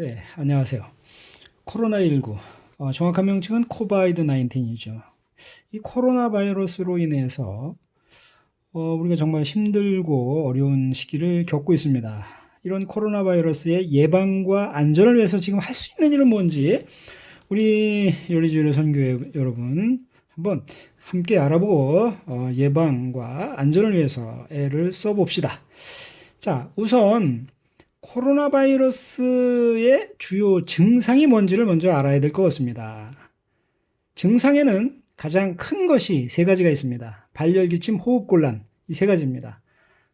네, 안녕하세요. 코로나19, 정확한 명칭은 코바이드 19이죠. 이 코로나 바이러스로 인해서 우리가 정말 힘들고 어려운 시기를 겪고 있습니다. 이런 코로나 바이러스의 예방과 안전을 위해서 지금 할 수 있는 일은 뭔지 우리 열리주일의 선교회 여러분 한번 함께 알아보고 예방과 안전을 위해서 애를 써봅시다. 자, 우선 코로나 바이러스의 주요 증상이 뭔지를 먼저 알아야 될 것 같습니다. 증상에는 가장 큰 것이 세 가지가 있습니다. 발열, 기침, 호흡곤란, 이 세 가지입니다.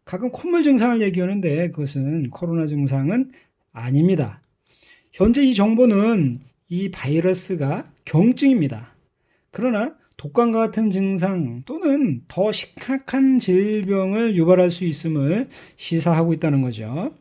가끔 콧물 증상을 얘기하는데 그것은 코로나 증상은 아닙니다. 현재 이 정보는 이 바이러스가 경증입니다. 그러나 독감과 같은 증상 또는 더 심각한 질병을 유발할 수 있음을 시사하고 있다는 거죠.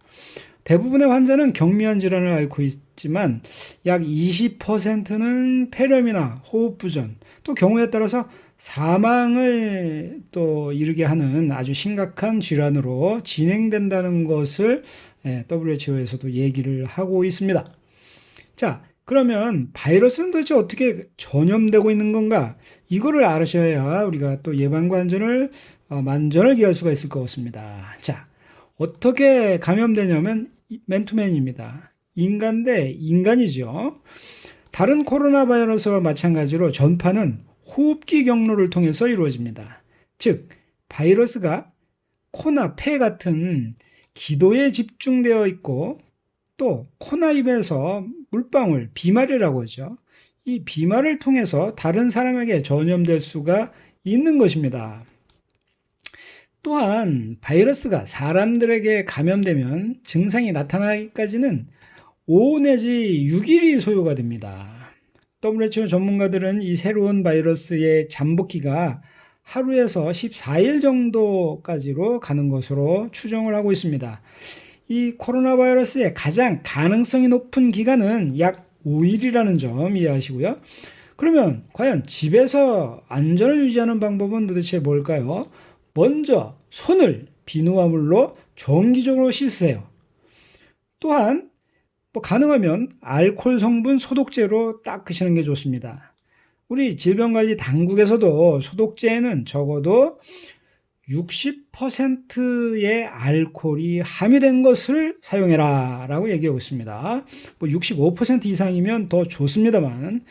대부분의 환자는 경미한 질환을 앓고 있지만 약 20%는 폐렴이나 호흡부전, 또 경우에 따라서 사망을 또 이르게 하는 아주 심각한 질환으로 진행된다는 것을 WHO에서도 얘기를 하고 있습니다. 자, 그러면 바이러스는 도대체 어떻게 전염되고 있는 건가? 이거를 알으셔야 우리가 또 예방과 안전을 만전을 기할 수가 있을 것 같습니다. 자, 어떻게 감염되냐면 맨투맨입니다. 인간 대 인간이죠. 다른 코로나 바이러스와 마찬가지로 전파는 호흡기 경로를 통해서 이루어집니다. 즉, 바이러스가 코나 폐 같은 기도에 집중되어 있고 또 코나 입에서 물방울, 비말이라고 하죠. 이 비말을 통해서 다른 사람에게 전염될 수가 있는 것입니다. 또한 바이러스가 사람들에게 감염되면 증상이 나타나기까지는 5 내지 6일이 소요가 됩니다. WHO 전문가들은 이 새로운 바이러스의 잠복기가 하루에서 14일 정도까지로 가는 것으로 추정을 하고 있습니다. 이 코로나 바이러스의 가장 가능성이 높은 기간은 약 5일이라는 점 이해하시고요. 그러면 과연 집에서 안전을 유지하는 방법은 도대체 뭘까요? 먼저 손을 비누와 물로 정기적으로 씻으세요. 또한 가능하면 알코올 성분 소독제로 닦으시는 게 좋습니다. 우리 질병관리당국에서도 소독제에는 적어도 60%의 알코올이 함유된 것을 사용해라 라고 얘기하고 있습니다. 65% 이상이면 더 좋습니다만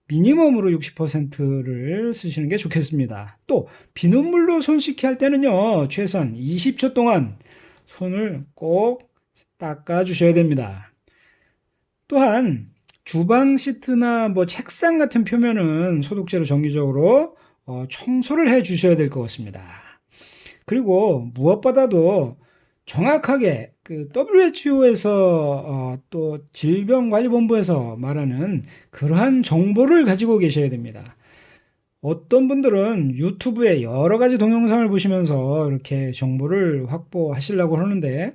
미니멈으로 60%를 쓰시는 게 좋겠습니다. 또 비눗물로 손 씻기 할 때는요, 최소한 20초 동안 손을 꼭 닦아 주셔야 됩니다. 또한 주방 시트나 책상 같은 표면은 소독제로 정기적으로 청소를 해 주셔야 될 것 같습니다. 그리고 무엇보다도 정확하게 그 WHO에서 또 질병관리본부에서 말하는 그러한 정보를 가지고 계셔야 됩니다. 어떤 분들은 유튜브에 여러 가지 동영상을 보시면서 이렇게 정보를 확보하시려고 하는데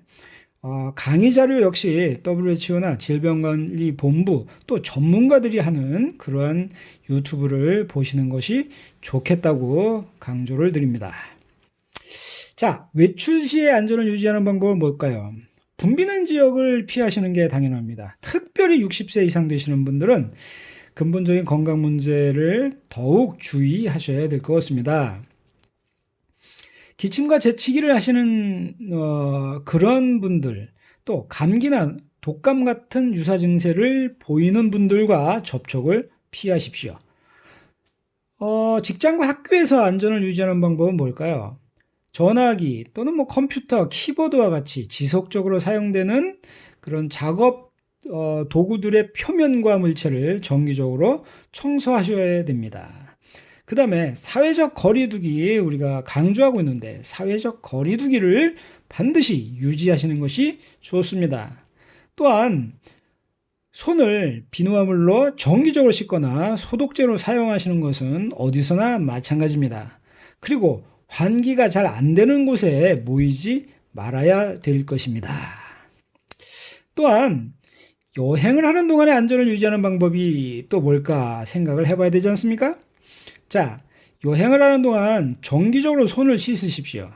강의 자료 역시 WHO나 질병관리본부 또 전문가들이 하는 그러한 유튜브를 보시는 것이 좋겠다고 강조를 드립니다. 자, 외출 시의 안전을 유지하는 방법은 뭘까요? 붐비는 지역을 피하시는 게 당연합니다. 특별히 60세 이상 되시는 분들은 근본적인 건강 문제를 더욱 주의하셔야 될 것 같습니다. 기침과 재채기를 하시는 그런 분들, 또 감기나 독감 같은 유사 증세를 보이는 분들과 접촉을 피하십시오. 직장과 학교에서 안전을 유지하는 방법은 뭘까요? 전화기 또는 컴퓨터, 키보드와 같이 지속적으로 사용되는 그런 작업 도구들의 표면과 물체를 정기적으로 청소하셔야 됩니다. 그 다음에 사회적 거리두기 우리가 강조하고 있는데 사회적 거리두기를 반드시 유지하시는 것이 좋습니다. 또한 손을 비누와 물로 정기적으로 씻거나 소독제로 사용하시는 것은 어디서나 마찬가지입니다. 그리고 환기가 잘 안 되는 곳에 모이지 말아야 될 것입니다. 또한 여행을 하는 동안에 안전을 유지하는 방법이 또 뭘까 생각을 해봐야 되지 않습니까? 자, 여행을 하는 동안 정기적으로 손을 씻으십시오.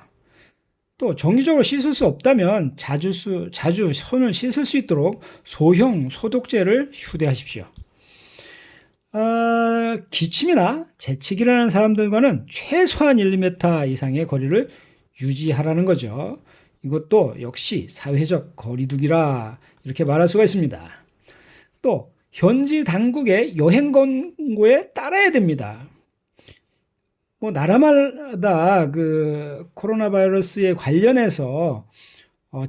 또 정기적으로 씻을 수 없다면 자주 손을 씻을 수 있도록 소형 소독제를 휴대하십시오. 기침이나 재채기를 하는 사람들과는 최소한 1m 이상의 거리를 유지하라는 거죠. 이것도 역시 사회적 거리두기라 이렇게 말할 수가 있습니다. 또 현지 당국의 여행 권고에 따라야 됩니다. 뭐 나라마다 그 코로나 바이러스에 관련해서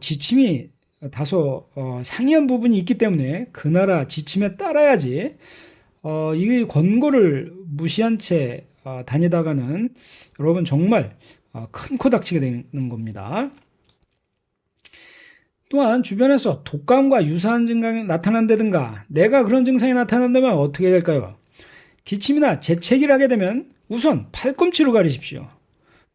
지침이 다소 상이한 부분이 있기 때문에 그 나라 지침에 따라야지 이 권고를 무시한 채 다니다가는 여러분 정말 큰 코 닥치게 되는 겁니다. 또한 주변에서 독감과 유사한 증상이 나타난다든가 내가 그런 증상이 나타난다면 어떻게 될까요? 기침이나 재채기를 하게 되면 우선 팔꿈치로 가리십시오.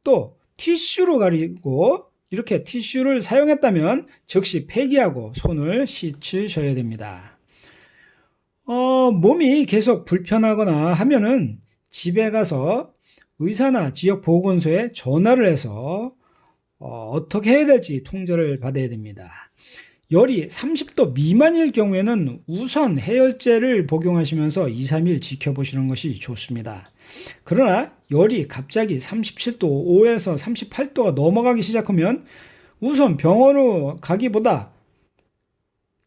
또 티슈로 가리고 이렇게 티슈를 사용했다면 즉시 폐기하고 손을 씻으셔야 됩니다. 몸이 계속 불편하거나 하면은 집에 가서 의사나 지역 보건소에 전화를 해서 어떻게 해야 될지 통제를 받아야 됩니다. 열이 30도 미만일 경우에는 우선 해열제를 복용하시면서 2, 3일 지켜보시는 것이 좋습니다. 그러나 열이 갑자기 37도 5에서 38도가 넘어가기 시작하면 우선 병원으로 가기보다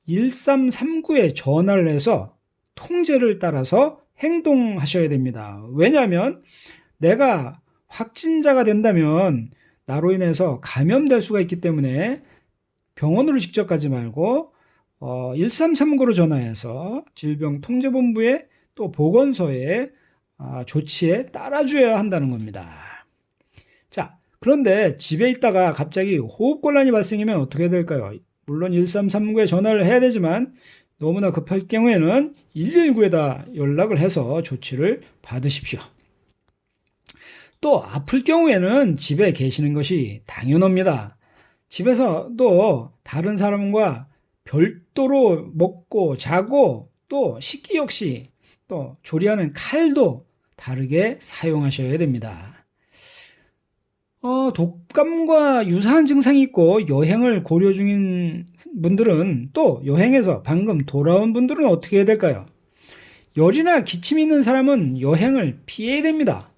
1339에 전화를 해서 통제를 따라서 행동하셔야 됩니다. 왜냐하면 내가 확진자가 된다면 나로 인해서 감염될 수가 있기 때문에 병원으로 직접 가지 말고 1339로 전화해서 질병통제본부에 또 보건소에 조치에 따라줘야 한다는 겁니다. 자, 그런데 집에 있다가 갑자기 호흡곤란이 발생하면 어떻게 될까요? 물론 1339에 전화를 해야 되지만 너무나 급할 경우에는 119에다 연락을 해서 조치를 받으십시오. 또 아플 경우에는 집에 계시는 것이 당연합니다. 집에서도 다른 사람과 별도로 먹고 자고 또 식기 역시 또 조리하는 칼도 다르게 사용하셔야 됩니다. 독감과 유사한 증상이 있고 여행을 고려 중인 분들은 또 여행에서 방금 돌아온 분들은 어떻게 해야 될까요? 열이나 기침이 있는 사람은 여행을 피해야 됩니다.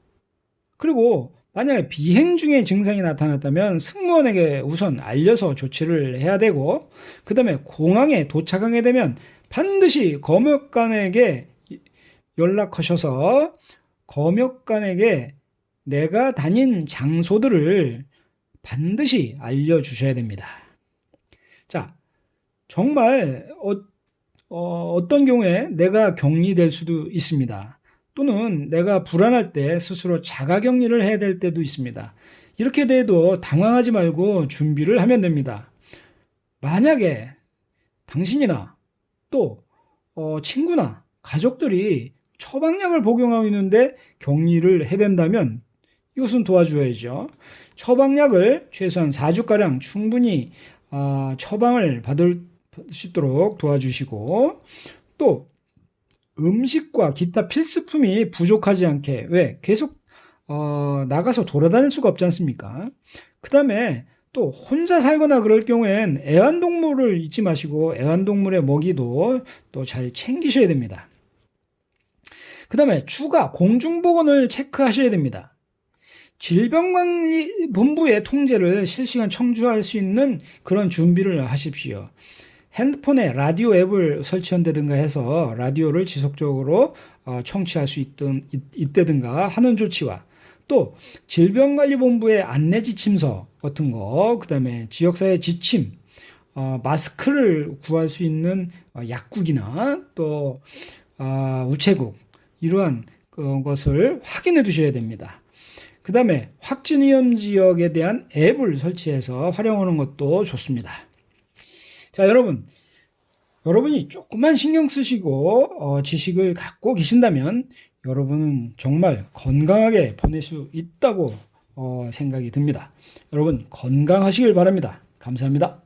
그리고 만약에 비행 중에 증상이 나타났다면 승무원에게 우선 알려서 조치를 해야 되고 그 다음에 공항에 도착하게 되면 반드시 검역관에게 연락하셔서 검역관에게 내가 다닌 장소들을 반드시 알려주셔야 됩니다. 자, 정말 어떤 경우에 내가 격리될 수도 있습니다. 또는 내가 불안할 때 스스로 자가격리를 해야 될 때도 있습니다. 이렇게 돼도 당황하지 말고 준비를 하면 됩니다. 만약에 당신이나 또 친구나 가족들이 처방약을 복용하고 있는데 격리를 해야 된다면 이것은 도와줘야죠. 처방약을 최소한 4주가량 충분히 처방을 받을 수 있도록 도와주시고 또 음식과 기타 필수품이 부족하지 않게 왜 계속 나가서 돌아다닐 수가 없지 않습니까? 그 다음에 또 혼자 살거나 그럴 경우엔 애완동물을 잊지 마시고 애완동물의 먹이도 또 잘 챙기셔야 됩니다. 그 다음에 추가 공중보건을 체크하셔야 됩니다. 질병관리본부의 통제를 실시간 청주할 수 있는 그런 준비를 하십시오. 핸드폰에 라디오 앱을 설치한다든가 해서 라디오를 지속적으로 청취할 수 있다든가 하는 조치와 또 질병관리본부의 안내지침서 같은 거, 그 다음에 지역사회 지침, 마스크를 구할 수 있는 약국이나 또 우체국 이러한 것을 확인해 두셔야 됩니다. 그 다음에 확진 위험 지역에 대한 앱을 설치해서 활용하는 것도 좋습니다. 자, 여러분이 조금만 신경 쓰시고 지식을 갖고 계신다면 여러분은 정말 건강하게 보낼 수 있다고 생각이 듭니다. 여러분 건강하시길 바랍니다. 감사합니다.